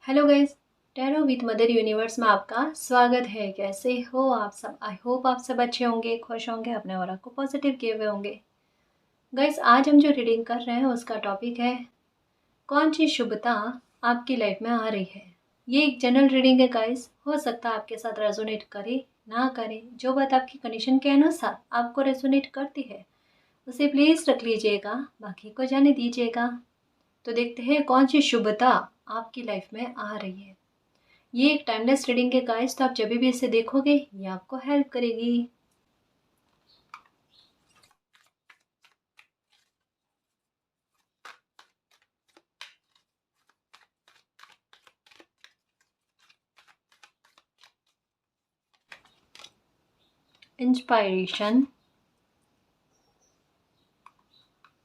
Hello guys, tarot with mother universe में आपका स्वागत है। कैसे हो आप सब? आई होप आप सब अच्छे होंगे, खुश होंगे, अपने ऑरा को पॉजिटिव किए हुए होंगे। गाइस, आज हम जो रीडिंग कर रहे हैं उसका टॉपिक है कौन सी शुभता आपकी लाइफ में आ रही है। ये एक जनरल रीडिंग है गाइस, हो सकता है आपके साथ रेजोनेट करे ना करे। जो बात आपकी कंडीशन के अनुसार आपको रेजोनेट करती है उसे प्लीज़ रख लीजिएगा, बाकी को जाने दीजिएगा। तो देखते हैं कौन सी शुभता आपकी लाइफ में आ रही है। ये एक टाइमलेस रीडिंग है गाइस, तो आप जब भी इसे देखोगे ये आपको हेल्प करेगी। इंस्पायरेशन।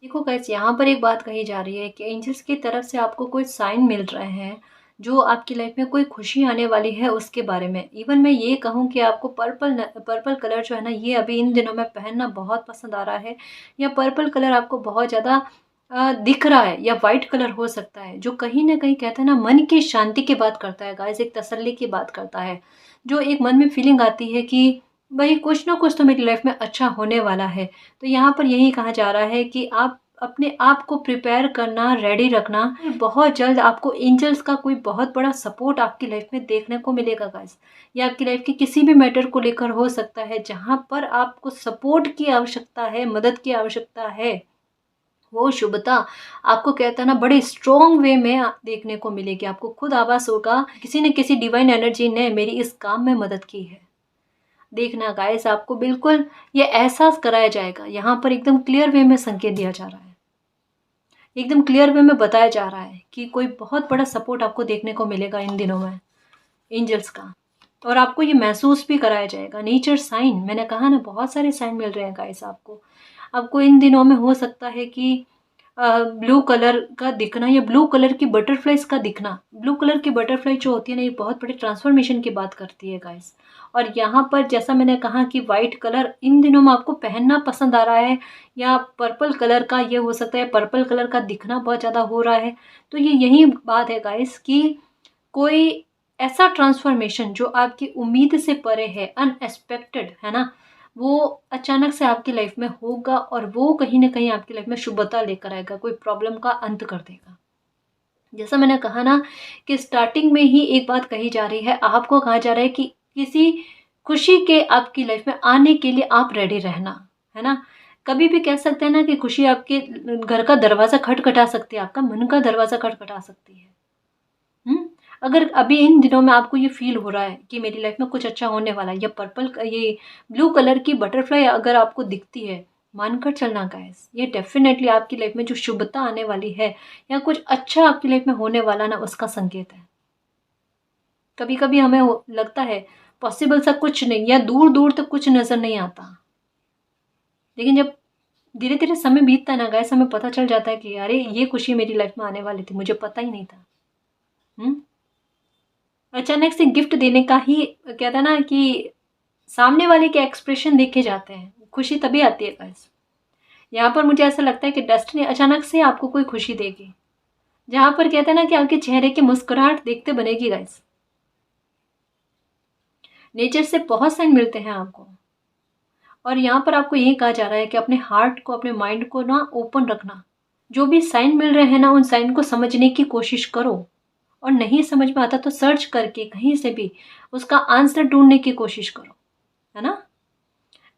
देखो गाइस, यहाँ पर एक बात कही जा रही है कि एंजल्स की तरफ से आपको कोई साइन मिल रहे हैं जो आपकी लाइफ में कोई खुशी आने वाली है उसके बारे में। इवन मैं ये कहूँ कि आपको पर्पल कलर जो है ना, ये अभी इन दिनों में पहनना बहुत पसंद आ रहा है, या पर्पल कलर आपको बहुत ज़्यादा दिख रहा है, या वाइट कलर हो सकता है जो कहीं ना कहीं कहते हैं ना मन की शांति की बात करता है गाइस, एक तसल्ली की बात करता है। जो एक मन में फीलिंग आती है कि भाई कुछ ना कुछ तो मेरी लाइफ में अच्छा होने वाला है। तो यहाँ पर यही कहा जा रहा है कि आप अपने आप को प्रिपेयर करना, रेडी रखना। बहुत जल्द आपको एंजल्स का कोई बहुत बड़ा सपोर्ट आपकी लाइफ में देखने को मिलेगा गाइस। ये आपकी लाइफ के किसी भी मैटर को लेकर हो सकता है जहाँ पर आपको सपोर्ट की आवश्यकता है, मदद की आवश्यकता है। वो शुभता आपको कहता है ना बड़े स्ट्रॉन्ग वे में देखने को मिलेगी। आपको खुद आभास होगा किसी न किसी डिवाइन एनर्जी ने मेरी इस काम में मदद की है। देखना गाइस, आपको बिल्कुल ये एहसास कराया जाएगा। यहाँ पर एकदम क्लियर वे में संकेत दिया जा रहा है, एकदम क्लियर वे में बताया जा रहा है कि कोई बहुत बड़ा सपोर्ट आपको देखने को मिलेगा इन दिनों में एंजल्स का। और आपको ये महसूस भी कराया जाएगा। नेचर साइन, मैंने कहा ना बहुत सारे साइन मिल रहे हैं गाइस आपको। आपको इन दिनों में हो सकता है कि ब्लू कलर का दिखना, या ब्लू कलर की बटरफ्लाइज का दिखना। ब्लू कलर की बटरफ्लाई जो होती है ना, ये बहुत बड़े ट्रांसफॉर्मेशन की बात करती है गाइस। और यहाँ पर जैसा मैंने कहा कि वाइट कलर इन दिनों में आपको पहनना पसंद आ रहा है, या पर्पल कलर का, ये हो सकता है पर्पल कलर का दिखना बहुत ज़्यादा हो रहा है। तो ये यही बात है गाइस कि कोई ऐसा ट्रांसफॉर्मेशन जो आपकी उम्मीद से परे है, अनएक्सपेक्टेड है ना, वो अचानक से आपकी लाइफ में होगा, और वो कहीं ना कहीं आपकी लाइफ में शुभता लेकर आएगा, कोई प्रॉब्लम का अंत कर देगा। जैसा मैंने कहा ना कि स्टार्टिंग में ही एक बात कही जा रही है, आपको कहा जा रहा है कि किसी खुशी के आपकी लाइफ में आने के लिए आप रेडी रहना, है ना। कभी भी कह सकते हैं ना कि खुशी आपके घर का दरवाज़ा खटखटा सकती है, आपका मन का दरवाज़ा खटखटा सकती है। हुँ? अगर अभी इन दिनों में आपको ये फ़ील हो रहा है कि मेरी लाइफ़ में कुछ अच्छा होने वाला है, या ये ब्लू कलर की बटरफ्लाई अगर आपको दिखती है, मानकर चलना गाइस, ये डेफ़िनेटली आपकी लाइफ़ में जो शुभता आने वाली है, या कुछ अच्छा आपकी लाइफ़ में होने वाला ना, उसका संकेत है। कभी-कभी हमें हो लगता है पॉसिबल सा कुछ नहीं, या दूर-दूर तक कुछ नज़र नहीं आता। लेकिन जब धीरे-धीरे समय बीतता है ना गाइस, हमें पता चल जाता है कि अरे! ये खुशी मेरी लाइफ़ में आने वाली थी, मुझे पता ही नहीं था। हुँ? अचानक से गिफ्ट देने का ही कहते हैं ना कि सामने वाले के एक्सप्रेशन देखे जाते हैं, खुशी तभी आती है गाइस। यहाँ पर मुझे ऐसा लगता है कि डेस्टिनी अचानक से आपको कोई खुशी देगी, जहाँ पर कहते हैं ना कि आपके चेहरे की मुस्कुराहट देखते बनेगी गाइस। नेचर से बहुत साइन मिलते हैं आपको, और यहाँ पर आपको यही कहा जा रहा है कि अपने हार्ट को, अपने माइंड को ना ओपन रखना। जो भी साइन मिल रहे हैं ना, उन साइन को समझने की कोशिश करो, और नहीं समझ में आता तो सर्च करके कहीं से भी उसका आंसर ढूंढने की कोशिश करो, है ना।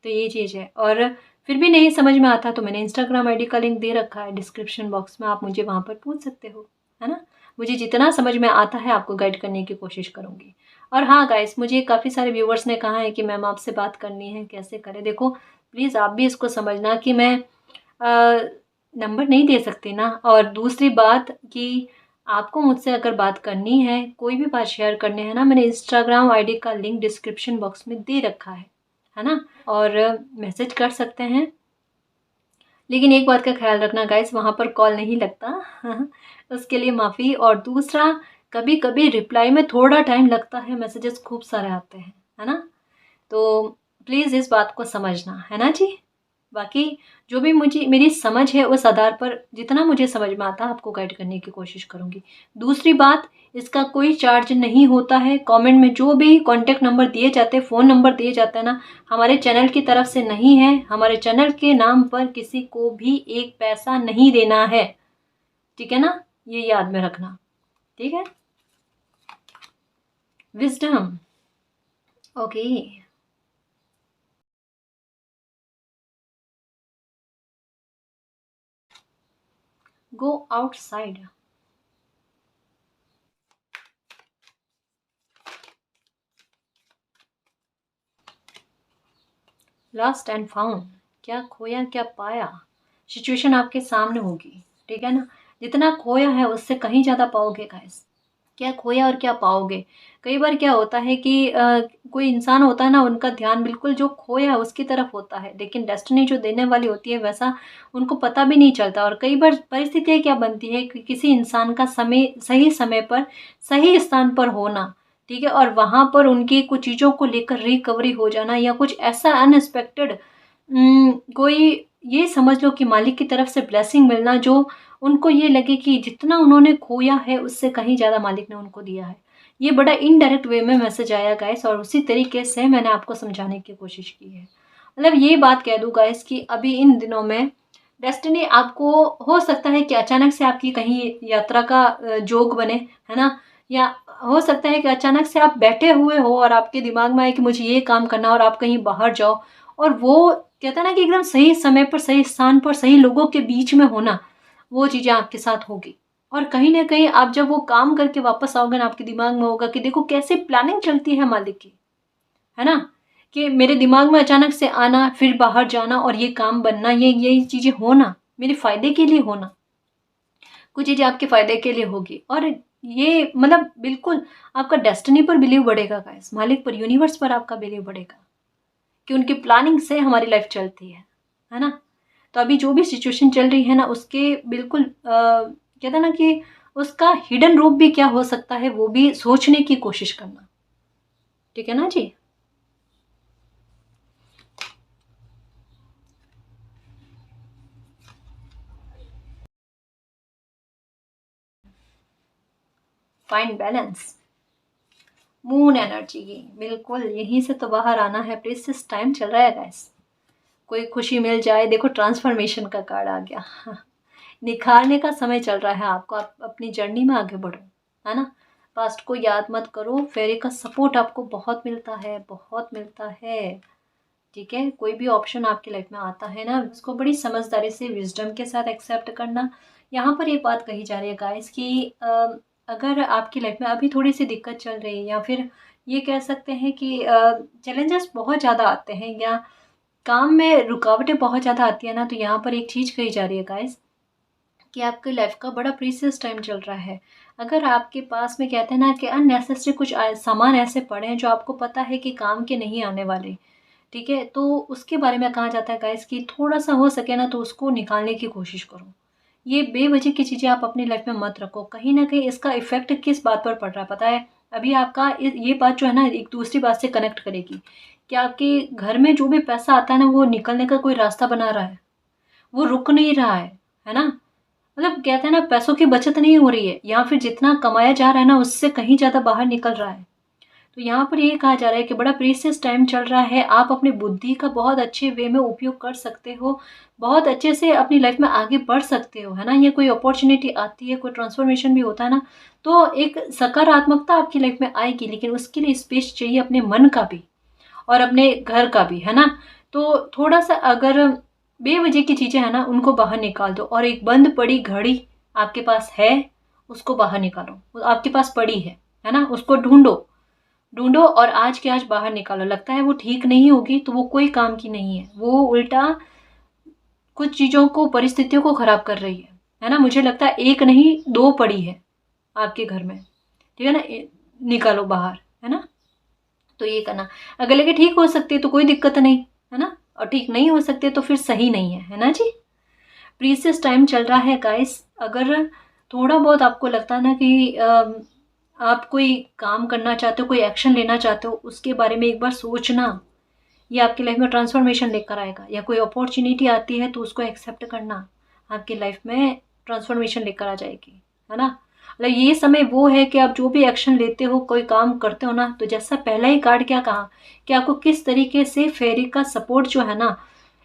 तो ये चीज़ है। और फिर भी नहीं समझ में आता तो मैंने इंस्टाग्राम आईडी का लिंक दे रखा है डिस्क्रिप्शन बॉक्स में, आप मुझे वहाँ पर पूछ सकते हो, है ना। मुझे जितना समझ में आता है आपको गाइड करने की कोशिश करूँगी। और हाँ गाइस, मुझे काफ़ी सारे व्यूवर्स ने कहा है कि मैम आपसे बात करनी है, कैसे करें। देखो प्लीज़ आप भी इसको समझना कि मैं नंबर नहीं दे सकती ना, और दूसरी बात कि आपको मुझसे अगर बात करनी है, कोई भी बात शेयर करनी है ना, मैंने इंस्टाग्राम आईडी का लिंक डिस्क्रिप्शन बॉक्स में दे रखा है ना। और मैसेज कर सकते हैं, लेकिन एक बात का ख्याल रखना गाइस, वहाँ पर कॉल नहीं लगता उसके लिए माफ़ी। और दूसरा, कभी कभी रिप्लाई में थोड़ा टाइम लगता है, मैसेजेस खूब सारे आते हैं, है ना। तो प्लीज़ इस बात को समझना, है ना जी। बाकी जो भी मुझे मेरी समझ है उस आधार पर जितना मुझे समझ में आता है आपको गाइड करने की कोशिश करूँगी। दूसरी बात, इसका कोई चार्ज नहीं होता है। कमेंट में जो भी कॉन्टैक्ट नंबर दिए जाते हैं, फ़ोन नंबर दिए जाते हैं ना, हमारे चैनल की तरफ से नहीं है। हमारे चैनल के नाम पर किसी को भी एक पैसा नहीं देना है, ठीक है ना? ये याद में रखना, ठीक है? Wisdom, okay. Go outside, lost and found, क्या खोया क्या पाया। सिचुएशन आपके सामने होगी, ठीक है ना? जितना खोया है उससे कहीं ज़्यादा पाओगे गाइस। क्या खोया और क्या पाओगे। कई बार क्या होता है कि कोई इंसान होता है ना, उनका ध्यान बिल्कुल जो खोया है उसकी तरफ होता है, लेकिन डेस्टिनी जो देने वाली होती है वैसा उनको पता भी नहीं चलता। और कई बार परिस्थितियाँ क्या बनती है कि किसी इंसान का सही समय पर सही स्थान पर होना, ठीक है, और वहाँ पर उनकी कुछ चीज़ों को लेकर रिकवरी हो जाना या कुछ ऐसा अनएक्सपेक्टेड कोई, ये समझ लो कि मालिक की तरफ से ब्लेसिंग मिलना, जो उनको ये लगे कि जितना उन्होंने खोया है उससे कहीं ज़्यादा मालिक ने उनको दिया है। ये बड़ा इनडायरेक्ट वे में मैसेज आया गाइस, और उसी तरीके से मैंने आपको समझाने की कोशिश की है। मतलब ये बात कह दूँ गाइस कि अभी इन दिनों में डेस्टिनी आपको, हो सकता है कि अचानक से आपकी कहीं यात्रा का जोग बने, है ना? या हो सकता है कि अचानक से आप बैठे हुए हो और आपके दिमाग में आए कि मुझे ये काम करना, और आप कहीं बाहर जाओ और वो कहते हैं ना कि एकदम सही समय पर, सही स्थान पर, सही लोगों के बीच में होना, वो चीज़ें आपके साथ होगी। और कहीं न कहीं आप जब वो काम करके वापस आओगे ना, आपके दिमाग में होगा कि देखो कैसे प्लानिंग चलती है मालिक की, है ना? कि मेरे दिमाग में अचानक से आना, फिर बाहर जाना और ये काम बनना, ये चीज़ें होना, मेरे फ़ायदे के लिए होना। कुछ चीज़ें आपके फ़ायदे के लिए होगी, और ये मतलब बिल्कुल आपका डेस्टिनी पर बिलीव बढ़ेगा गाइस, मालिक पर, यूनिवर्स पर आपका बिलीव बढ़ेगा कि उनकी प्लानिंग से हमारी लाइफ़ चलती है ना? तो अभी जो भी सिचुएशन चल रही है ना, उसके बिल्कुल कहते हैं ना कि उसका हिडन रूप भी क्या हो सकता है, वो भी सोचने की कोशिश करना, ठीक है ना जी? फाइंड बैलेंस, मून एनर्जी की बिल्कुल यहीं से तो बाहर आना है। प्रेसियस टाइम चल रहा है गाइस, कोई खुशी मिल जाए। देखो ट्रांसफॉर्मेशन का कार्ड आ गया निखारने का समय चल रहा है आपको, आप अपनी जर्नी में आगे बढ़ो, है ना? पास्ट को याद मत करो, फेरी का सपोर्ट आपको बहुत मिलता है, बहुत मिलता है, ठीक है? कोई भी ऑप्शन आपकी लाइफ में आता है ना, उसको बड़ी समझदारी से, विजडम के साथ एक्सेप्ट करना। यहाँ पर एक बात कही जा रही है गाइस कि अगर आपकी लाइफ में अभी थोड़ी सी दिक्कत चल रही है, या फिर ये कह सकते हैं कि चैलेंजेस बहुत ज़्यादा आते हैं, या काम में रुकावटें बहुत ज़्यादा आती है ना, तो यहाँ पर एक चीज़ कही जा रही है गाइस कि आपकी लाइफ का बड़ा प्रीशियस टाइम चल रहा है। अगर आपके पास में कहते हैं ना कि अननेसेसरी कुछ सामान ऐसे पड़े हैं जो आपको पता है कि काम के नहीं आने वाले, ठीक है? तो उसके बारे में कहा जाता है गाइस कि थोड़ा-सा हो सके ना तो उसको निकालने की कोशिश करो। ये बेवजह की चीज़ें आप अपनी लाइफ में मत रखो। कहीं न कहीं इसका इफ़ेक्ट किस बात पर पड़ रहा है पता है? अभी आपका ये बात जो है ना, एक दूसरी बात से कनेक्ट करेगी कि आपके घर में जो भी पैसा आता है ना, वो निकलने का कोई रास्ता बना रहा है। वो रुक नहीं रहा है ना? मतलब कहते हैं ना, पैसों की बचत नहीं हो रही है, या फिर जितना कमाया जा रहा है ना उससे कहीं ज़्यादा बाहर निकल रहा है। तो यहाँ पर ये कहा जा रहा है कि बड़ा प्रीशियस टाइम चल रहा है, आप अपनी बुद्धि का बहुत अच्छे वे में उपयोग कर सकते हो, बहुत अच्छे से अपनी लाइफ में आगे बढ़ सकते हो, है ना? ये कोई अपॉर्च्युनिटी आती है, कोई ट्रांसफॉर्मेशन भी होता है ना, तो एक सकारात्मकता आपकी लाइफ में आएगी, लेकिन उसके लिए स्पेस चाहिए अपने मन का भी और अपने घर का भी, है ना? तो थोड़ा-सा अगर बेवजह की चीज़ें हैं ना, उनको बाहर निकाल दो, और एक बंद पड़ी घड़ी आपके पास है, उसको बाहर निकालो। वो आपके पास पड़ी है ना? उसको ढूँढो, ढूँढो और आज के आज बाहर निकालो। लगता है वो ठीक नहीं होगी, तो वो कोई काम की नहीं है। वो उल्टा कुछ चीज़ों को, परिस्थितियों को खराब कर रही है ना? मुझे लगता है 1 नहीं 2 पड़ी है आपके घर में, ठीक है ना? निकालो बाहर, है ना? तो ये करना। अगर लगे ठीक हो सकती है तो कोई दिक्कत नहीं, है ना? और ठीक नहीं हो सकती है तो फिर सही नहीं है ना जी? प्रीशियस टाइम चल रहा है गाइस। अगर थोड़ा बहुत आपको लगता है ना कि आप कोई काम करना चाहते हो, कोई एक्शन लेना चाहते हो, उसके बारे में एक बार सोचना ये आपकी लाइफ में ट्रांसफॉर्मेशन लेकर आएगा, या कोई अपॉर्चुनिटी आती है तो उसको एक्सेप्ट करना आपकी लाइफ में ट्रांसफॉर्मेशन लेकर आ जाएगी, है ना। मतलब ये समय वो है कि आप जो भी एक्शन लेते हो, कोई काम करते हो ना, तो जैसा पहला ही कार्ड क्या कहा कि आपको किस तरीके से फेरी का सपोर्ट जो है ना,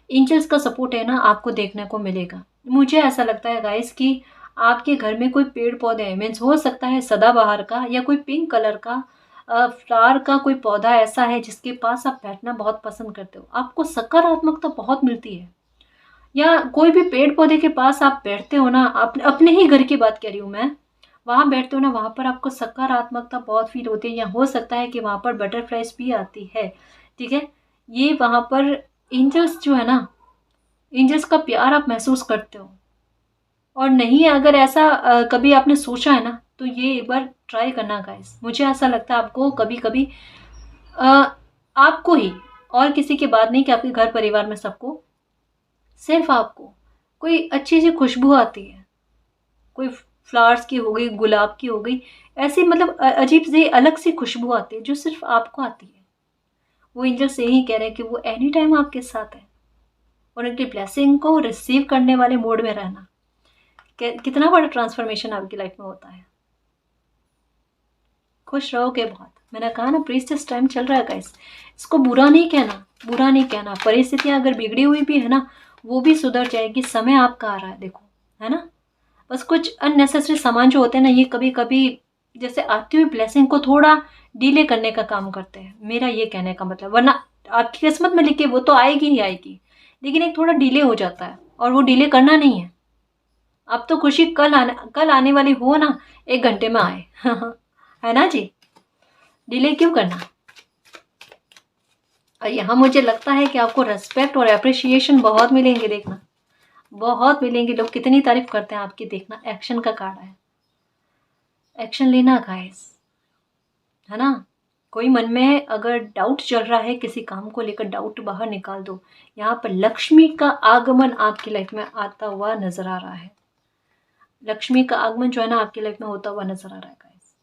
एंजल्स का सपोर्ट है ना, आपको देखने को मिलेगा। मुझे ऐसा लगता है गाइस कि आपके घर में कोई पेड़ पौधे हैं, मीन्स हो सकता है सदाबहार का या कोई पिंक कलर का फ्लावर का कोई पौधा ऐसा है जिसके पास आप बैठना बहुत पसंद करते हो, आपको सकारात्मकता बहुत मिलती है। या कोई भी पेड़ पौधे के पास आप बैठते हो ना, अपने ही घर की बात कर रही हूँ मैं, वहाँ बैठते हो ना, वहाँ पर आपको सकारात्मकता बहुत फील होती है। या हो सकता है कि वहाँ पर बटरफ्लाइज भी आती है, ठीक है। ये वहाँ पर एंजल्स जो है ना, एंजल्स का प्यार आप महसूस करते हो। और नहीं, अगर ऐसा कभी आपने सोचा है ना, तो ये एक बार ट्राई करना गाइस। मुझे ऐसा लगता है आपको कभी कभी आपको ही, और किसी की बात नहीं कि आपके घर परिवार में सबको, सिर्फ आपको कोई अच्छी सी खुशबू आती है, कोई फ्लावर्स की हो गई, गुलाब की हो गई, ऐसी मतलब अजीब सी अलग सी खुशबू आती है जो सिर्फ आपको आती है। वो एंजल्स यही कह रहे हैं कि वो एनी टाइम आपके साथ है, और उनकी ब्लेसिंग को रिसीव करने वाले मोड में रहना। कितना बड़ा ट्रांसफॉर्मेशन आपकी लाइफ में होता है। खुश रहोगे बहुत। मैंने कहा ना, प्रीस्टियस टाइम चल रहा है गाइस, इसको बुरा नहीं कहना, बुरा नहीं कहना। परिस्थितियां अगर बिगड़ी हुई भी है ना, वो भी सुधर जाएगी, समय आपका आ रहा है, देखो, है ना। बस कुछ अननेसेसरी सामान जो होते हैं ना, ये कभी कभी जैसे आती हुई ब्लेसिंग को थोड़ा डिले करने का काम करते हैं, मेरा ये कहने का मतलब। वरना आपकी किस्मत में लिखे वो तो आएगी ही आएगी, लेकिन एक थोड़ा डिले हो जाता है, और वो डिले करना नहीं है। अब तो खुशी कल आने वाली हो ना, 1 घंटे में आए है ना जी, डिले क्यों करना। और यहाँ मुझे लगता है कि आपको रेस्पेक्ट और अप्रिशिएशन बहुत मिलेंगे, देखना बहुत मिलेंगे। लोग कितनी तारीफ करते हैं आपकी, देखना। एक्शन का कार्ड है, एक्शन लेना गाइस, है ना। कोई मन में अगर डाउट चल रहा है किसी काम को लेकर, डाउट बाहर निकाल दो। यहाँ पर लक्ष्मी का आगमन आपकी लाइफ में आता हुआ नजर आ रहा है। लक्ष्मी का आगमन जो है ना, आपकी लाइफ में होता हुआ नजर आ रहा है गाइस,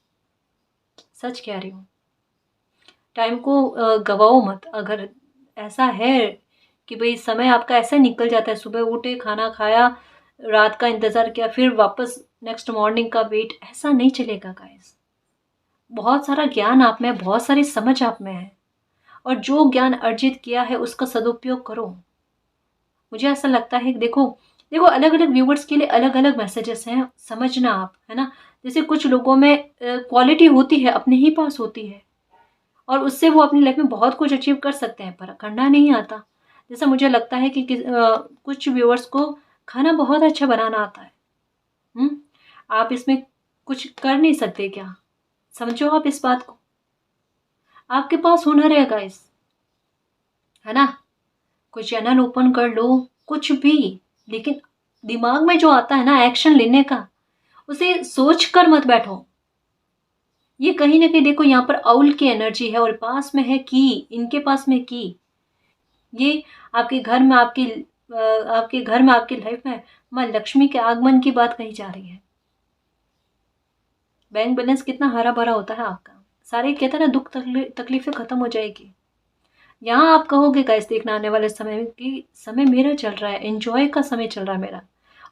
सच कह रही हूँ। टाइम को गवाओ मत। अगर ऐसा है कि भाई समय आपका ऐसा निकल जाता है, सुबह उठे, खाना खाया, रात का इंतज़ार किया, फिर वापस नेक्स्ट मॉर्निंग का वेट, ऐसा नहीं चलेगा गाइस। बहुत सारा ज्ञान आप में, बहुत सारी समझ आप में है, और जो ज्ञान अर्जित किया है उसका सदुपयोग करो। मुझे ऐसा लगता है कि देखो देखो, अलग अलग व्यूवर्स के लिए अलग अलग मैसेजेस हैं, समझना आप, है ना। जैसे कुछ लोगों में क्वालिटी होती है, अपने ही पास होती है, और उससे वो अपनी लाइफ में बहुत कुछ अचीव कर सकते हैं, पर करना नहीं आता। जैसा मुझे लगता है कि कुछ व्यूअर्स को खाना बहुत अच्छा बनाना आता है। आप इसमें कुछ कर नहीं सकते क्या? समझो आप इस बात को। आपके पास हुनर है गाइस, है ना। कोई चैनल ओपन कर लो, कुछ भी, लेकिन दिमाग में जो आता है ना एक्शन लेने का, उसे सोच कर मत बैठो। ये कहीं ना कहीं देखो, यहाँ पर आउल की एनर्जी है, और पास में है की, इनके पास में की। ये आपके घर में, आपके घर में, आपकी लाइफ में माँ लक्ष्मी के आगमन की बात कही जा रही है। बैंक बैलेंस कितना हरा भरा होता है आपका, सारे कहते हैं ना, दुख तकलीफें खत्म हो जाएगी। यहाँ आप कहोगे गाइस, देखना आने वाले समय में कि समय मेरा चल रहा है, एंजॉय का समय चल रहा है मेरा।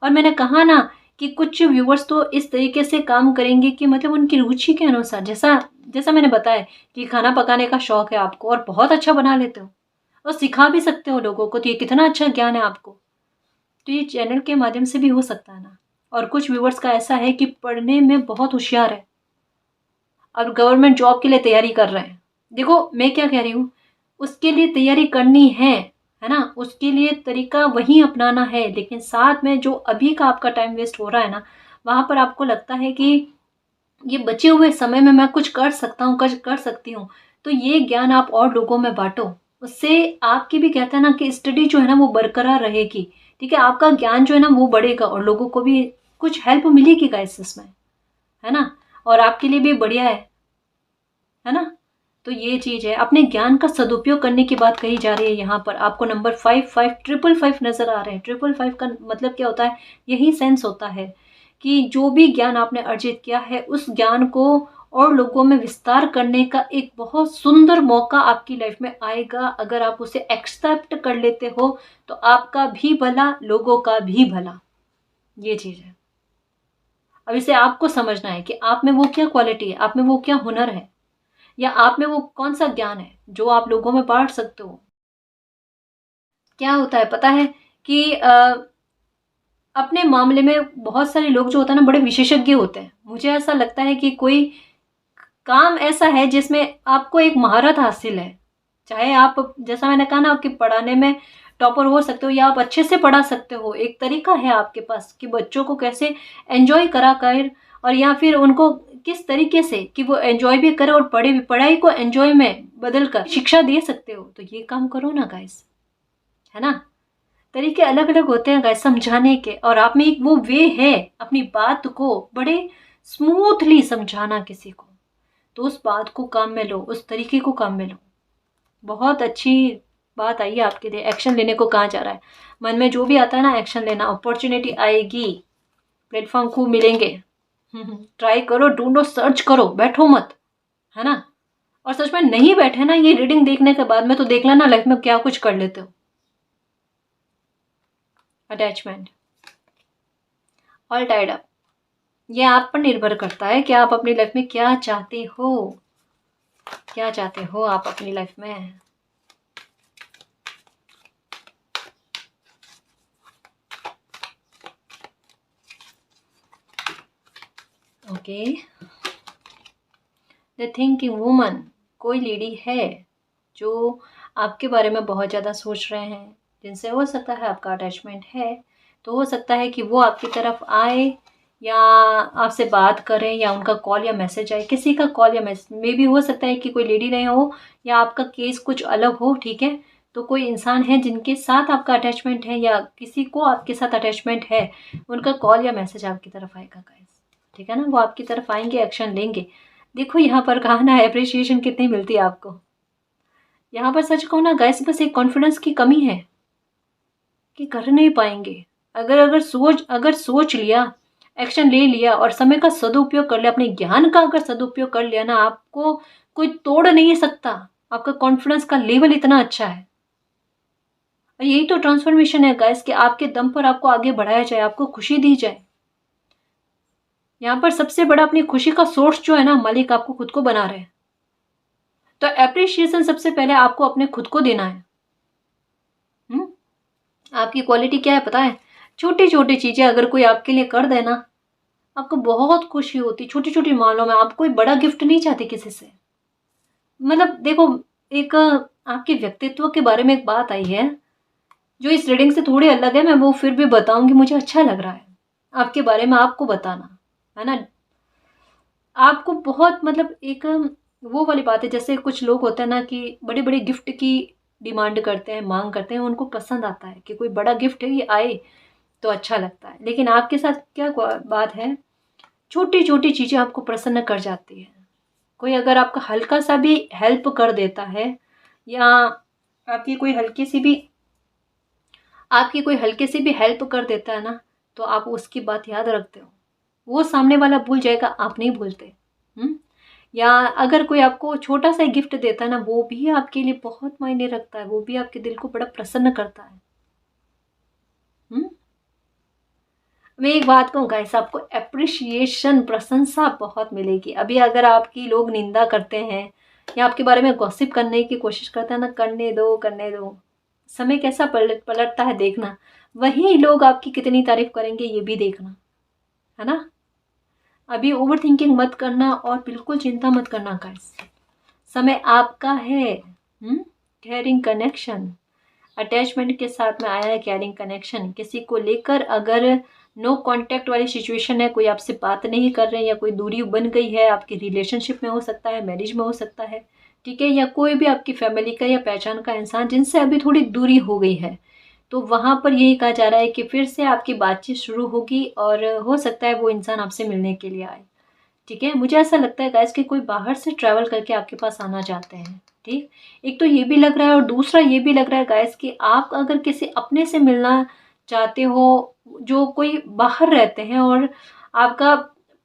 और मैंने कहा ना कि कुछ व्यूवर्स तो इस तरीके से काम करेंगे कि मतलब उनकी रुचि के अनुसार, जैसा जैसा मैंने बताया कि खाना पकाने का शौक है आपको, और बहुत अच्छा बना लेते हो, और सिखा भी सकते हो लोगों को, तो ये कितना अच्छा ज्ञान है आपको। तो ये चैनल के माध्यम से भी हो सकता है ना। और कुछ व्यूवर्स का ऐसा है कि पढ़ने में बहुत होशियार है, और गवर्नमेंट जॉब के लिए तैयारी कर रहे हैं। देखो मैं क्या कह रही हूँ, उसके लिए तैयारी करनी है ना, उसके लिए तरीका वही अपनाना है, लेकिन साथ में जो अभी का आपका टाइम वेस्ट हो रहा है ना, वहाँ पर आपको लगता है कि ये बचे हुए समय में मैं कुछ कर सकता हूँ, कर सकती हूँ, तो ये ज्ञान आप और लोगों में बांटो। उससे आपकी भी, कहते हैं ना कि स्टडी जो है ना वो बरकरार रहेगी, ठीक है। आपका ज्ञान जो है ना वो बढ़ेगा, और लोगों को भी कुछ हेल्प मिलेगी गाइस इसमें, है ना। और आपके लिए भी बढ़िया है ना। तो ये चीज़ है, अपने ज्ञान का सदुपयोग करने की बात कही जा रही है। यहाँ पर आपको नंबर 5555 नजर आ रहे हैं। 555 का मतलब क्या होता है, यही सेंस होता है कि जो भी ज्ञान आपने अर्जित किया है, उस ज्ञान को और लोगों में विस्तार करने का एक बहुत सुंदर मौका आपकी लाइफ में आएगा। अगर आप उसे एक्सेप्ट कर लेते हो तो आपका भी भला, लोगों का भी भला। ये चीज़ है। अब इसे आपको समझना है कि आप में वो क्या क्वालिटी है, आप में वो क्या हुनर है, या आप में वो कौन सा ज्ञान है जो आप लोगों में बांट सकते हो। क्या होता है पता है कि अपने मामले में बहुत सारे लोग जो होते हैं ना, बड़े विशेषज्ञ होते हैं। मुझे ऐसा लगता है कि कोई काम ऐसा है जिसमें आपको एक महारत हासिल है। चाहे आप, जैसा मैंने कहा ना, आपके पढ़ाने में टॉपर हो सकते हो या आप अच्छे से पढ़ा सकते हो। एक तरीका है आपके पास कि बच्चों को कैसे एंजॉय करा कर, और या फिर उनको किस तरीके से कि वो एंजॉय भी करे और पढ़े भी, पढ़ाई को एंजॉय में बदल कर शिक्षा दे सकते हो। तो ये काम करो ना गाइस, है ना। तरीके अलग अलग होते हैं गाइस समझाने के, और आप में एक वो वे है अपनी बात को बड़े स्मूथली समझाना किसी को। तो उस बात को काम में लो, उस तरीके को काम में लो। बहुत अच्छी बात आई है आपके लिए। एक्शन लेने को कहा जा रहा है। मन में जो भी आता है ना, एक्शन लेना। अपॉर्चुनिटी आएगी, प्लेटफॉर्म खूब मिलेंगे। ट्राई करो, ढूंढो, सर्च करो, बैठो मत, है ना। और सच में नहीं बैठे ना, ये रीडिंग देखने के बाद में तो देख लेना लाइफ में क्या कुछ कर लेते हो। अटैचमेंट, ऑल टाइड अप, ये आप पर निर्भर करता है कि आप अपनी लाइफ में क्या चाहते हो। क्या चाहते हो आप अपनी लाइफ में। ओके, द थिंकिंग वुमन, कोई लेडी है जो आपके बारे में बहुत ज़्यादा सोच रहे हैं, जिनसे हो सकता है आपका अटैचमेंट है। तो हो सकता है कि वो आपकी तरफ आए या आपसे बात करें, या उनका कॉल या मैसेज आए। किसी का कॉल या मैसेज में भी हो सकता है कि कोई लेडी नहीं हो, या आपका केस कुछ अलग हो, ठीक है। तो कोई इंसान है जिनके साथ आपका अटैचमेंट है, या किसी को आपके साथ अटैचमेंट है, उनका कॉल या मैसेज आपकी तरफ आएगा गाइस, ठीक है ना। वो आपकी तरफ आएंगे, एक्शन लेंगे। देखो यहाँ पर कहा ना, अप्रिशिएशन कितनी मिलती है आपको। यहाँ पर सच कहूँ ना गाइस, बस एक कॉन्फिडेंस की कमी है कि कर नहीं पाएंगे। अगर सोच लिया, एक्शन ले लिया और समय का सदुपयोग कर लिया, अपने ज्ञान का अगर सदुपयोग कर लिया ना, आपको कोई तोड़ नहीं सकता। आपका कॉन्फिडेंस का लेवल इतना अच्छा है। और यही तो ट्रांसफॉर्मेशन है गाइस, कि आपके दम पर आपको आगे बढ़ाया जाए, आपको खुशी दी जाए। यहाँ पर सबसे बड़ा अपनी खुशी का सोर्स जो है ना, मालिक आपको खुद को बना रहे हैं। तो एप्रिशिएशन सबसे पहले आपको अपने खुद को देना है। आपकी क्वालिटी क्या है पता है। छोटी छोटी चीजें अगर कोई आपके लिए कर देना, आपको बहुत खुशी होती। छोटी छोटी मामलों में आप कोई बड़ा गिफ्ट नहीं चाहते किसी से। मतलब देखो, एक आपके व्यक्तित्व के बारे में एक बात आई है जो इस रीडिंग से थोड़ी अलग है। मैं वो फिर भी बताऊंगी, मुझे अच्छा लग रहा है आपके बारे में आपको बताना, है ना। आपको बहुत, मतलब एक वो वाली बात है, जैसे कुछ लोग होते हैं ना कि बड़े बड़े गिफ्ट की डिमांड करते हैं, मांग करते हैं। उनको पसंद आता है कि कोई बड़ा गिफ्ट है, ये आए तो अच्छा लगता है। लेकिन आपके साथ क्या बात है, छोटी छोटी चीज़ें आपको प्रसन्न कर जाती है। कोई अगर आपका हल्का सा भी हेल्प कर देता है, या आपकी कोई हल्की सी भी आपकी कोई हल्की सी भी हेल्प कर देता है ना, तो आप उसकी बात याद रखते हो। वो सामने वाला भूल जाएगा, आप नहीं भूलते। या अगर कोई आपको छोटा सा गिफ्ट देता है ना, वो भी आपके लिए बहुत मायने रखता है। वो भी आपके दिल को बड़ा प्रसन्न करता है। मैं एक बात कहूँ गाइस, आपको एप्रिशिएशन, प्रशंसा बहुत मिलेगी। अभी अगर आपकी लोग निंदा करते हैं या आपके बारे में गॉसिप करने की कोशिश करते हैं ना, करने दो करने दो। समय कैसा पलटता है देखना। वही लोग आपकी कितनी तारीफ करेंगे ये भी देखना, है ना। अभी ओवर थिंकिंग मत करना और बिल्कुल चिंता मत करना गाइस। समय आपका है। केयरिंग कनेक्शन, अटैचमेंट के साथ में आया है केयरिंग कनेक्शन। किसी को लेकर अगर नो कांटेक्ट वाली सिचुएशन है, कोई आपसे बात नहीं कर रहे हैं, या कोई दूरी बन गई है, आपकी रिलेशनशिप में हो सकता है, मैरिज में हो सकता है, ठीक है, या कोई भी आपकी फैमिली का या पहचान का इंसान जिनसे अभी थोड़ी दूरी हो गई है, तो वहाँ पर यही कहा जा रहा है कि फिर से आपकी बातचीत शुरू होगी, और हो सकता है वो इंसान आपसे मिलने के लिए आए। ठीक है, मुझे ऐसा लगता है गाइस कि कोई बाहर से ट्रैवल करके आपके पास आना चाहते हैं। ठीक, एक तो ये भी लग रहा है, और दूसरा ये भी लग रहा है गाइस कि आप अगर किसी अपने से मिलना चाहते हो जो कोई बाहर रहते हैं, और आपका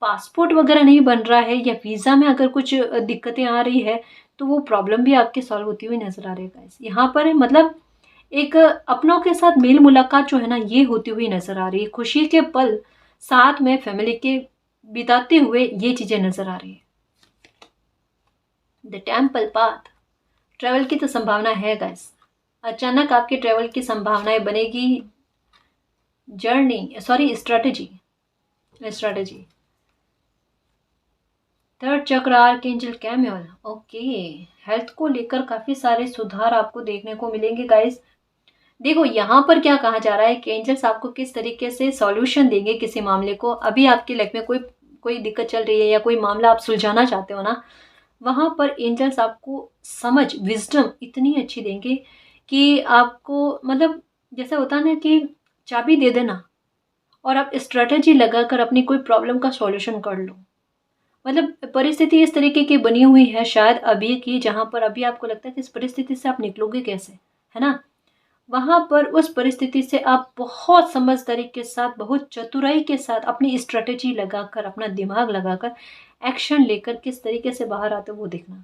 पासपोर्ट वगैरह नहीं बन रहा है या वीज़ा में अगर कुछ दिक्कतें आ रही है तो वो प्रॉब्लम भी आपके सॉल्व होती हुई नज़र आ रही है गाइस। यहाँ पर मतलब एक अपनों के साथ मेल मुलाकात जो है ना ये होती हुई नज़र आ रही है। खुशी के पल साथ में फैमिली के बिताते हुए ये चीज़ें नज़र आ रही है। द टेम्पल पाथ, ट्रैवल की तो संभावना है गाइस। अचानक आपके ट्रैवल की संभावनाएं बनेगी। स्ट्रैटेजी। थर्ड चक्र आर्कएंजल कैमियल। ओके, हेल्थ को लेकर काफी सारे सुधार आपको देखने को मिलेंगे गाइस। देखो यहाँ पर क्या कहा जा रहा है कि एंजल्स आपको किस तरीके से सॉल्यूशन देंगे किसी मामले को। अभी आपकी लाइफ में कोई दिक्कत चल रही है या कोई मामला आप सुलझाना चाहते हो ना, वहां पर एंजल्स आपको समझ, विजडम इतनी अच्छी देंगे कि आपको मतलब जैसा होता है ना कि चाबी दे देना और आप स्ट्रेटेजी लगाकर अपनी कोई प्रॉब्लम का सॉल्यूशन कर लो। मतलब परिस्थिति इस तरीके की बनी हुई है शायद अभी की, जहां पर अभी आपको लगता है कि इस परिस्थिति से आप निकलोगे कैसे, है ना। वहां पर उस परिस्थिति से आप बहुत समझदारी के साथ, बहुत चतुराई के साथ अपनी स्ट्रेटेजी लगाकर, अपना दिमाग लगाकर एक्शन लेकर किस तरीके से बाहर आते हो वो देखना।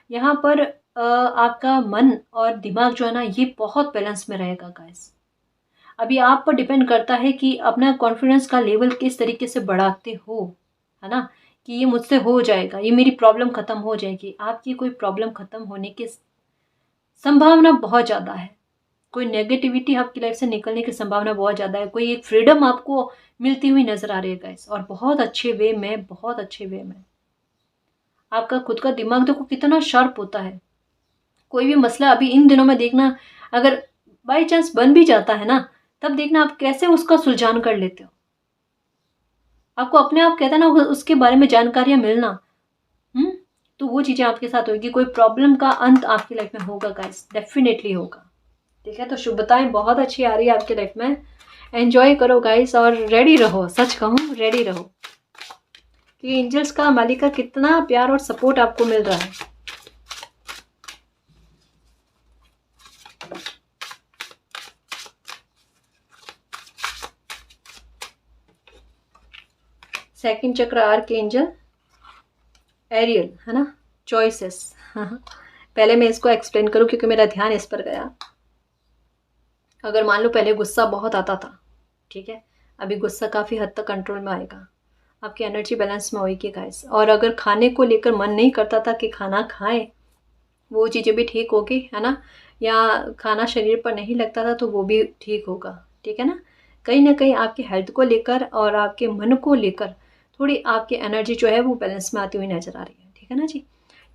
यहाँ पर आपका मन और दिमाग जो है ना ये बहुत बैलेंस में रहेगा गाइस। अभी आप पर डिपेंड करता है कि अपना कॉन्फिडेंस का लेवल किस तरीके से बढ़ाते हो, है ना, कि ये मुझसे हो जाएगा, ये मेरी प्रॉब्लम खत्म हो जाएगी। आपकी कोई प्रॉब्लम खत्म होने की संभावना बहुत ज़्यादा है। कोई नेगेटिविटी आपकी लाइफ से निकलने की संभावना बहुत ज़्यादा है। कोई एक फ्रीडम आपको मिलती हुई नजर आ रही है गाइस, और बहुत अच्छे वे में, बहुत अच्छे वे में। आपका खुद का दिमाग देखो कितना शार्प होता है। कोई भी मसला अभी इन दिनों में देखना, अगर बाई चांस बन भी जाता है ना, तब देखना आप कैसे उसका सुलझान कर लेते हो। आपको अपने आप कहता है ना उसके बारे में जानकारियां मिलना, तो वो चीजें आपके साथ होगी। कोई प्रॉब्लम का अंत आपकी लाइफ में होगा गाइस, डेफिनेटली होगा। ठीक है, तो शुभताएं बहुत अच्छी आ रही है आपकी लाइफ में। एंजॉय करो गाइस और रेडी रहो, सच कहूँ रेडी रहो कि एंजल्स का, मालिक का कितना प्यार और सपोर्ट आपको मिल रहा है। सेकंड चक्र आर्कएंजल एरियल, है ना, चॉइसेस। पहले मैं इसको एक्सप्लेन करूं क्योंकि मेरा ध्यान इस पर गया। अगर मान लो पहले गुस्सा बहुत आता था, ठीक है, अभी गुस्सा काफ़ी हद तक कंट्रोल में आएगा, आपकी एनर्जी बैलेंस में होगी गाइस। और अगर खाने को लेकर मन नहीं करता था कि खाना खाएं, वो चीज़ें भी ठीक होगी, है ना, या खाना शरीर पर नहीं लगता था तो वो भी ठीक होगा। ठीक है ना कहीं आपकी हेल्थ को लेकर और आपके मन को लेकर थोड़ी आपकी एनर्जी जो है वो बैलेंस में आती हुई नजर आ रही है। ठीक है ना जी।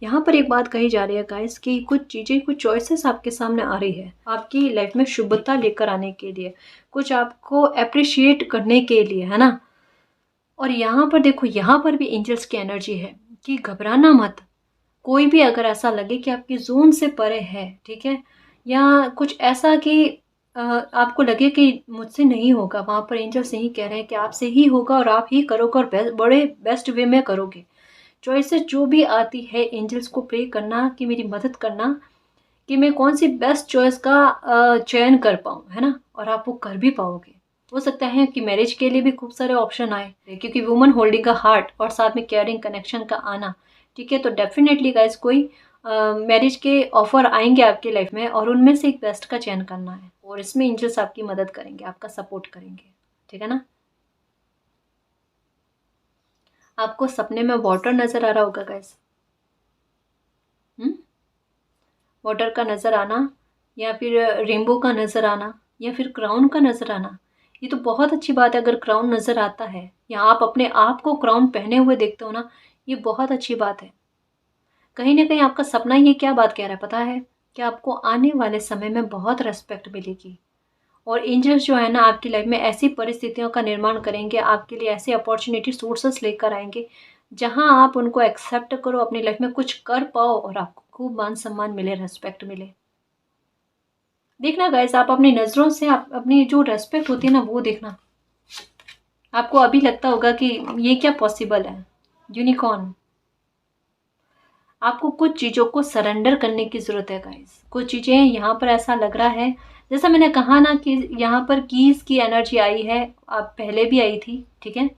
यहाँ पर एक बात कही जा रही है गाइस कि कुछ चीज़ें, कुछ चॉइसेस आपके सामने आ रही है आपकी लाइफ में शुभता लेकर आने के लिए, कुछ आपको अप्रिशिएट करने के लिए, है ना। और यहाँ पर देखो, यहाँ पर भी एंजल्स की एनर्जी है कि घबराना मत। कोई भी अगर ऐसा लगे कि आपकी जोन से परे है, ठीक है, या कुछ ऐसा कि आपको लगे कि मुझसे नहीं होगा, वहाँ पर एंजल्स यही कह रहे हैं कि आपसे ही होगा और आप ही करोगे और बड़े बेस्ट वे में करोगे। चॉइसेस जो भी आती है, एंजल्स को प्रे करना कि मेरी मदद करना कि मैं कौन सी बेस्ट चॉइस का चयन कर पाऊँ, है ना, और आप वो कर भी पाओगे। हो सकता है कि मैरिज के लिए भी खूब सारे ऑप्शन आए, क्योंकि वुमन होल्डिंग का हार्ट और साथ में केयरिंग कनेक्शन का आना, ठीक है, तो डेफिनेटली गाइस कोई मैरिज के ऑफर आएंगे आपकी लाइफ में और उनमें से एक बेस्ट का चयन करना है, और इसमें एंजल्स आपकी मदद करेंगे, आपका सपोर्ट करेंगे। ठीक है ना। आपको सपने में वाटर नजर आ रहा होगा गाइस, वाटर का नजर आना, या फिर रेनबो का नजर आना, या फिर क्राउन का नजर आना, ये तो बहुत अच्छी बात है। अगर क्राउन नजर आता है या आप अपने आप को क्राउन पहने हुए देखते हो ना, ये बहुत अच्छी बात है। कहीं ना कहीं आपका सपना ये क्या बात कह रहा है पता है, कि आपको आने वाले समय में बहुत रेस्पेक्ट मिलेगी, और एंजल्स जो है ना आपकी लाइफ में ऐसी परिस्थितियों का निर्माण करेंगे, आपके लिए ऐसे अपॉर्चुनिटी सोर्सेस लेकर आएंगे जहां आप उनको एक्सेप्ट करो, अपनी लाइफ में कुछ कर पाओ और आपको खूब मान सम्मान मिले, रेस्पेक्ट मिले। देखना गाइस, आप अपनी नज़रों से आप अपनी जो रेस्पेक्ट होती है ना वो देखना। आपको अभी लगता होगा कि ये क्या पॉसिबल है, यूनिकॉर्न। आपको कुछ चीज़ों को सरेंडर करने की ज़रूरत है गाइस। कुछ चीज़ें यहाँ पर ऐसा लग रहा है, जैसा मैंने कहा ना कि यहाँ पर कीज की एनर्जी आई है, आप पहले भी आई थी, ठीक है,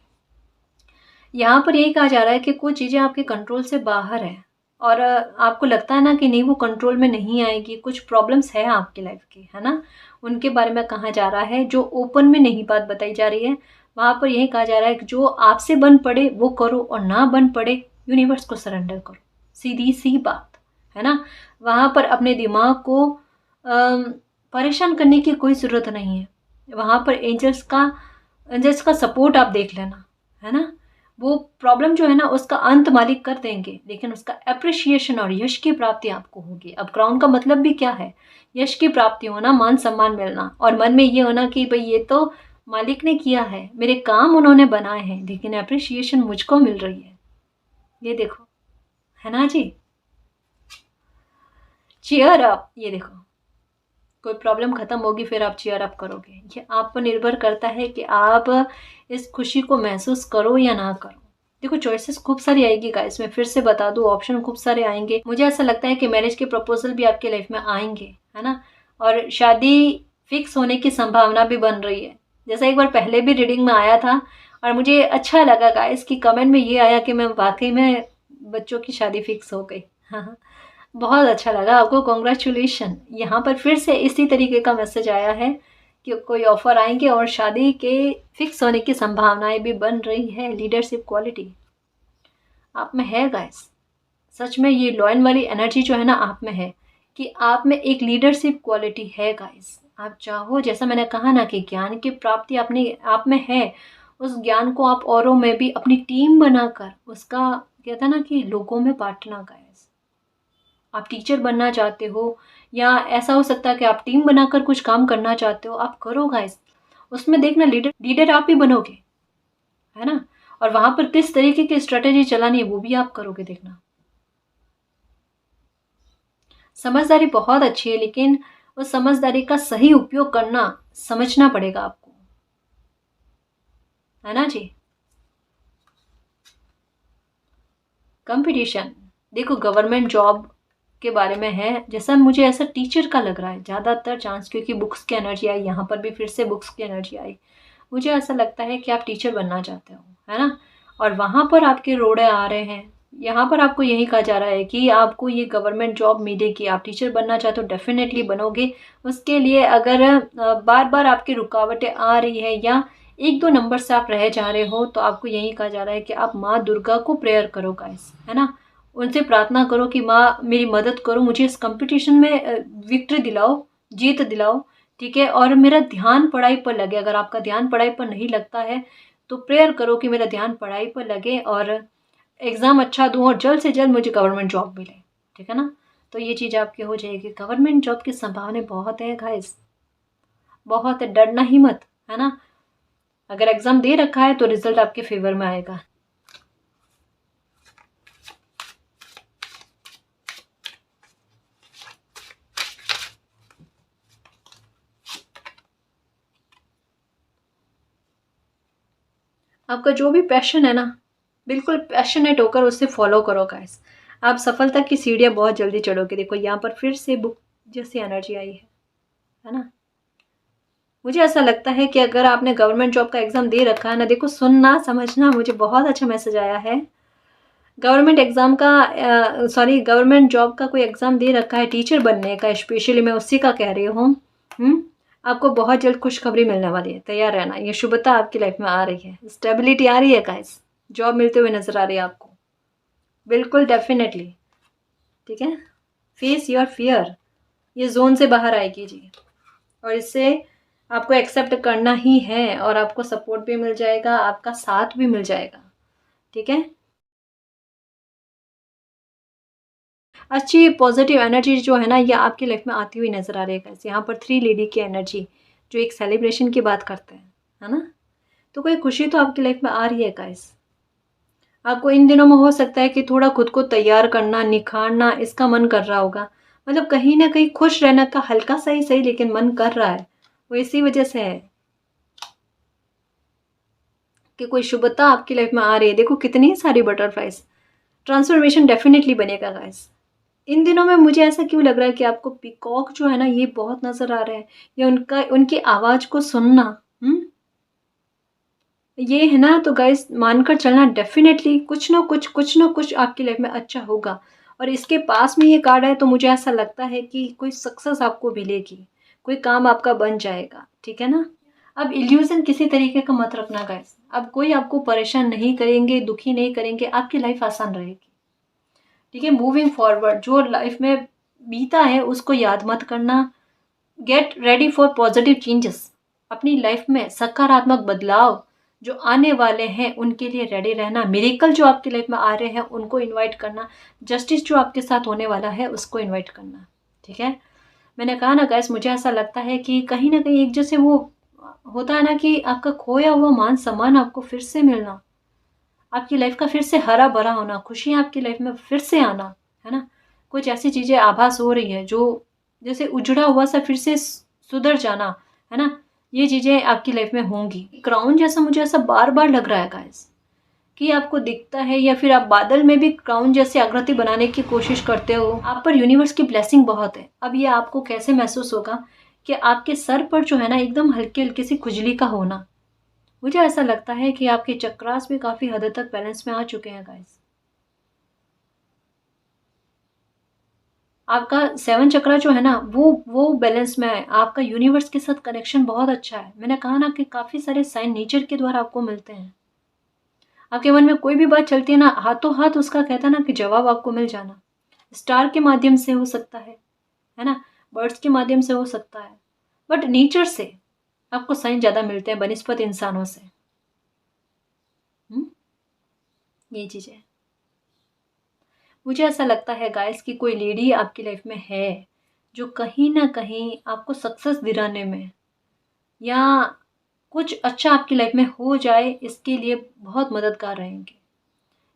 यहाँ पर यही कहा जा रहा है कि कुछ चीज़ें आपके कंट्रोल से बाहर हैं और आपको लगता है ना कि नहीं वो कंट्रोल में नहीं आएगी, कुछ प्रॉब्लम्स है आपकी लाइफ की, है ना? उनके बारे में कहा जा रहा है, जो ओपन में नहीं बात बताई जा रही है। वहाँ पर यही कहा जा रहा है कि जो आपसे बन पड़े वो करो और ना बन पड़े यूनिवर्स को सरेंडर करो। सीधी-सी बात, है ना? वहाँ पर अपने दिमाग को परेशान करने की कोई ज़रूरत नहीं है। वहाँ पर एंजल्स का सपोर्ट आप देख लेना, है ना? वो प्रॉब्लम जो है ना उसका अंत मालिक कर देंगे, लेकिन उसका एप्रिशिएशन और यश की प्राप्ति आपको होगी। अब क्राउन का मतलब भी क्या है? यश की प्राप्ति होना, मान सम्मान मिलना और मन में ये होना कि भाई ये तो मालिक ने किया है, मेरे काम उन्होंने बनाए हैं, लेकिन एप्रिशिएशन मुझको मिल रही है। ये देखो, है ना जी? चीयर अप, ये देखो, कोई प्रॉब्लम खत्म होगी फिर आप चीयर अप करोगे। ये आप पर निर्भर करता है कि आप इस खुशी को महसूस करो या ना करो। देखो चॉइसेस खूब सारी आएगी गाइस, मैं फिर से बता दूं, ऑप्शन खूब सारे आएंगे। मुझे ऐसा लगता है कि मैरिज के प्रपोजल भी आपके लाइफ में आएंगे, है ना? और शादी फिक्स होने की संभावना भी बन रही है। जैसा एक बार पहले भी रीडिंग में आया था और मुझे अच्छा लगा गाइस कि कमेंट में ये आया कि मैं वाकई में बच्चों की शादी फिक्स हो गई। हाँ, बहुत अच्छा लगा आपको, कॉन्ग्रेचुलेशन। यहाँ पर फिर से इसी तरीके का मैसेज आया है कि कोई ऑफर आएंगे और शादी के फिक्स होने की संभावनाएं भी बन रही है। लीडरशिप क्वालिटी आप में है गाइस, सच में ये लॉयन वाली एनर्जी जो है ना आप में है, कि आप में एक लीडरशिप क्वालिटी है गाइस। आप चाहो, जैसा मैंने कहा ना कि ज्ञान की प्राप्ति अपने आप में है, उस ज्ञान को आप औरों में भी अपनी टीम बनाकर उसका कहता है ना कि लोगों में बांटना गाइस। आप टीचर बनना चाहते हो या ऐसा हो सकता है कि आप टीम बनाकर कुछ काम करना चाहते हो, आप करो गाइस। उसमें देखना लीडर लीडर आप ही बनोगे, है ना? और वहां पर किस तरीके की स्ट्रेटेजी चलानी है वो भी आप करोगे, देखना। समझदारी बहुत अच्छी है, लेकिन उस समझदारी का सही उपयोग करना समझना पड़ेगा आपको, है ना जी? कंपटीशन, देखो गवर्नमेंट जॉब के बारे में है, जैसा मुझे ऐसा टीचर का लग रहा है ज़्यादातर चांस, क्योंकि बुक्स की एनर्जी आई यहाँ पर भी, फिर से बुक्स की एनर्जी आई। मुझे ऐसा लगता है कि आप टीचर बनना चाहते हो, है ना? और वहाँ पर आपके रोड़े आ रहे हैं। यहाँ पर आपको यही कहा जा रहा है कि आपको ये गवर्नमेंट जॉब मिलेगी, आप टीचर बनना चाहते हो डेफिनेटली बनोगे। उसके लिए अगर बार बार आपकी रुकावटें आ रही है या एक दो नंबर से आप रह जा रहे हो, तो आपको यही कहा जा रहा है कि आप माँ दुर्गा को प्रेयर करो गाइस, है ना? उनसे प्रार्थना करो कि माँ मेरी मदद करो, मुझे इस कंपटीशन में विक्ट्री दिलाओ, जीत दिलाओ, ठीक है? और मेरा ध्यान पढ़ाई पर लगे। अगर आपका ध्यान पढ़ाई पर नहीं लगता है तो प्रेयर करो कि मेरा ध्यान पढ़ाई पर लगे और एग्ज़ाम अच्छा दूँ और जल्द से जल्द मुझे गवर्नमेंट जॉब मिले, ठीक है ना? तो ये चीज़ आपकी हो जाएगी। गवर्नमेंट जॉब की संभावनाएं बहुत है गाइस, बहुत है, डरना ही मत, है ना? अगर एग्ज़ाम दे रखा है तो रिजल्ट आपके फेवर में आएगा। आपका जो भी पैशन है ना, बिल्कुल पैशनेट होकर उससे फॉलो करो गाइस। आप सफलता की सीढ़ियाँ बहुत जल्दी चढ़ोगे। देखो यहाँ पर फिर से बुक जैसी एनर्जी आई है ना? मुझे ऐसा लगता है कि अगर आपने गवर्नमेंट जॉब का एग्ज़ाम दे रखा है ना, देखो सुनना समझना, मुझे बहुत अच्छा मैसेज आया है। गवर्नमेंट एग्ज़ाम का गवर्नमेंट जॉब का कोई एग्ज़ाम दे रखा है टीचर बनने का, स्पेशली मैं उसी का कह रही हूँ। आपको बहुत जल्द खुशखबरी मिलने वाली है, तैयार रहना। ये शुभता आपकी लाइफ में आ रही है, स्टेबिलिटी आ रही है गाइस, जॉब मिलते हुए नजर आ रही है आपको, बिल्कुल डेफिनेटली, ठीक है? फेस योर फियर, ये जोन से बाहर आएगी जी, और इससे आपको एक्सेप्ट करना ही है और आपको सपोर्ट भी मिल जाएगा, आपका साथ भी मिल जाएगा, ठीक है? अच्छी पॉजिटिव एनर्जी जो है ना ये आपकी लाइफ में आती हुई नजर आ रही है गाइस। यहाँ पर 3 लेडी की एनर्जी जो एक सेलिब्रेशन की बात करते हैं, है ना? तो कोई खुशी तो आपकी लाइफ में आ रही है गाइस। आपको इन दिनों में हो सकता है कि थोड़ा खुद को तैयार करना, निखारना इसका मन कर रहा होगा। मतलब कहीं न कहीं खुश रहने का हल्का सा ही सही, लेकिन मन कर रहा है। वो इसी वजह से है कि कोई शुभता आपकी लाइफ में आ रही है। देखो कितनी सारी बटरफ्लाइज, ट्रांसफॉर्मेशन डेफिनेटली बनेगा गाइस। इन दिनों में मुझे ऐसा क्यों लग रहा है कि आपको पीकॉक जो है ना ये बहुत नज़र आ रहे हैं, या उनकी आवाज़ को सुनना। ये है ना, तो गाइस मानकर चलना, डेफिनेटली कुछ ना कुछ आपकी लाइफ में अच्छा होगा। और इसके पास में ये कार्ड है तो मुझे ऐसा लगता है कि कोई सक्सेस आपको मिलेगी, कोई काम आपका बन जाएगा, ठीक है ना। अब इल्यूजन किसी तरीके का मत रखना गाइस, अब कोई आपको परेशान नहीं करेंगे, दुखी नहीं करेंगे, आपकी लाइफ आसान रहेगी, ठीक है। मूविंग फॉरवर्ड, जो लाइफ में बीता है उसको याद मत करना। Get ready for positive changes, अपनी लाइफ में सकारात्मक बदलाव जो आने वाले हैं उनके लिए रेडी रहना। मिरेकल जो आपकी लाइफ में आ रहे हैं उनको इनवाइट करना। जस्टिस जो आपके साथ होने वाला है उसको इनवाइट करना, ठीक है। मैंने कहा ना गाइस, मुझे ऐसा लगता है कि कहीं ना कहीं एक जैसे वो होता है ना कि आपका खोया हुआ मान सम्मान आपको फिर से मिलना, आपकी लाइफ का फिर से हरा भरा होना, खुशियाँ आपकी लाइफ में फिर से आना, है ना। कुछ ऐसी चीज़ें आभास हो रही है जो जैसे उजड़ा हुआ सा फिर से सुधर जाना, है ना। ये चीज़ें आपकी लाइफ में होंगी। क्राउन जैसा मुझे ऐसा बार बार लग रहा है गाइस कि आपको दिखता है, या फिर आप बादल में भी क्राउन जैसी आकृति बनाने की कोशिश करते हो। आप पर यूनिवर्स की ब्लेसिंग बहुत है। अब ये आपको कैसे महसूस होगा कि आपके सर पर जो है ना एकदम हल्की हल्की सी खुजली का होना, मुझे ऐसा लगता है कि आपके चक्रास भी काफी हद तक बैलेंस में आ चुके हैं गाइस। आपका 7 चक्रा जो है ना वो बैलेंस में है। आपका यूनिवर्स के साथ कनेक्शन बहुत अच्छा है। मैंने कहा ना कि काफी सारे साइन नेचर के द्वारा आपको मिलते हैं। आपके मन में कोई भी बात चलती है ना, हाथों हाथ उसका कहता है ना कि जवाब आपको मिल जाना। स्टार के माध्यम से हो सकता है ना, बर्ड्स के माध्यम से हो सकता है, बट नेचर से आपको साइन ज्यादा मिलते हैं बनिस्पत इंसानों से। हम्म, ये चीज है। मुझे ऐसा लगता है गाइस कि कोई लेडी आपकी लाइफ में है जो कहीं ना कहीं आपको सक्सेस दिलाने में, या कुछ अच्छा आपकी लाइफ में हो जाए इसके लिए बहुत मददगार रहेंगे।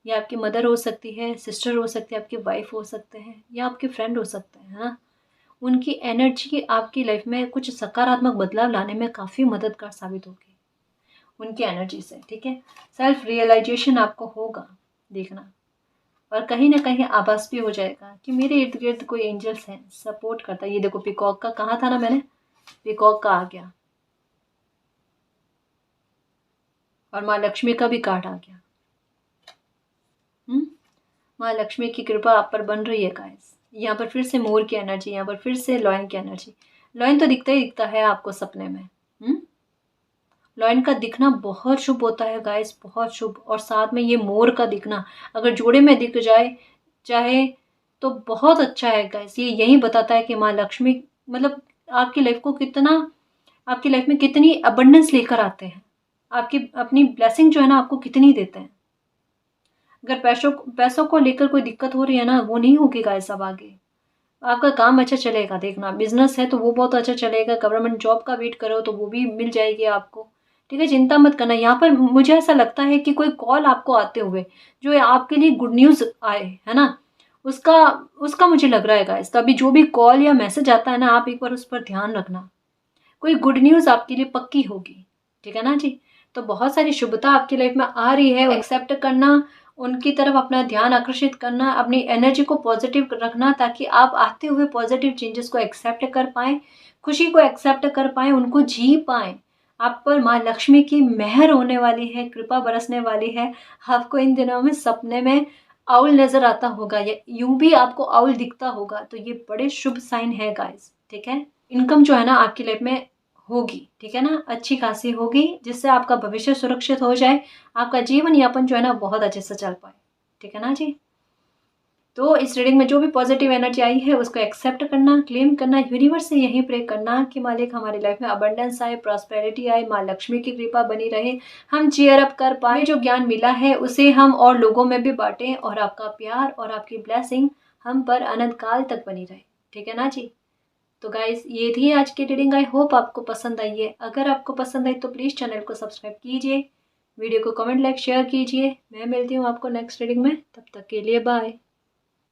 या आपकी मदर हो सकती है, सिस्टर हो सकती है, आपकी वाइफ हो सकते हैं, या आपके फ्रेंड हो सकते हैं, हाँ। उनकी एनर्जी आपकी लाइफ में कुछ सकारात्मक बदलाव लाने में काफ़ी मददगार साबित होगी, उनकी एनर्जी से, ठीक है। सेल्फ रियलाइजेशन आपको होगा, देखना। और कहीं ना कहीं आभास भी हो जाएगा कि मेरे इर्द गिर्द कोई एंजल्स हैं, सपोर्ट करता है। ये देखो, पिकॉक का कहा था ना मैंने, पिकॉक का आ गया, और माँ लक्ष्मी का भी कार्ड आ गया। माँ लक्ष्मी की कृपा आप पर बन रही है गाइस। यहाँ पर फिर से मोर की एनर्जी, यहाँ पर फिर से लॉयन की एनर्जी। लॉयन तो दिखता ही दिखता है आपको सपने में। लॉयन का दिखना बहुत शुभ होता है गाइस, बहुत शुभ। और साथ में ये मोर का दिखना अगर जोड़े में दिख जाए चाहे तो बहुत अच्छा है गाइस। ये यही बताता है कि माँ लक्ष्मी मतलब आपकी लाइफ को कितना, आपकी लाइफ में कितनी अबंडेंस लेकर आते हैं, आपकी अपनी ब्लेसिंग जो है ना आपको कितनी देते हैं। अगर पैसों को लेकर कोई दिक्कत हो रही है ना, वो नहीं होगी गाइस अब आगे। आपका काम अच्छा चलेगा, देखना। बिजनेस है तो वो बहुत अच्छा चलेगा। गवर्नमेंट जॉब का वेट करो तो वो भी मिल जाएगी आपको, ठीक है। चिंता मत करना। यहाँ पर मुझे ऐसा लगता है कि कोई कॉल आपको आते हुए जो आपके लिए गुड न्यूज़ आए, है ना, उसका उसका मुझे लग रहा है गाइस। तो अभी जो भी कॉल या मैसेज आता है ना, आप एक बार उस पर ध्यान रखना। कोई गुड न्यूज़ आपके लिए पक्की होगी, ठीक है ना जी। तो बहुत सारी शुभता आपकी लाइफ में आ रही है, एक्सेप्ट करना, उनकी तरफ अपना ध्यान आकर्षित करना, अपनी एनर्जी को पॉजिटिव रखना, ताकि आप आते हुए पॉजिटिव चेंजेस को एक्सेप्ट कर पाएं, खुशी को एक्सेप्ट कर पाएं, उनको जी पाएं। आप पर माँ लक्ष्मी की मेहर होने वाली है, कृपा बरसने वाली है। आपको इन दिनों में सपने में आउल नजर आता होगा, या यूं भी आपको आउल दिखता होगा, तो ये बड़े शुभ साइन है गाइस, ठीक है। इनकम जो है ना आपकी लाइफ में होगी, ठीक है ना, अच्छी खासी होगी, जिससे आपका भविष्य सुरक्षित हो जाए, आपका जीवन यापन जो है ना बहुत अच्छे से चल पाए, ठीक है ना जी। तो इस रीडिंग में जो भी पॉजिटिव एनर्जी आई है उसको एक्सेप्ट करना, क्लेम करना, यूनिवर्स से यही प्रे करना कि मालिक हमारी लाइफ में अबंडेंस आए, प्रॉस्पेरिटी आए, माँ लक्ष्मी की कृपा बनी रहे, हम चीयर अप कर पाए, जो ज्ञान मिला है उसे हम और लोगों में भी बांटें, और आपका प्यार और आपकी ब्लेसिंग हम पर अनंत काल तक बनी रहे, ठीक है ना जी। तो गाइस ये थी आज की रीडिंग। आई होप आपको पसंद आई है। अगर आपको पसंद आई तो प्लीज़ चैनल को सब्सक्राइब कीजिए, वीडियो को कमेंट लाइक शेयर कीजिए। मैं मिलती हूँ आपको नेक्स्ट रीडिंग में, तब तक के लिए बाय।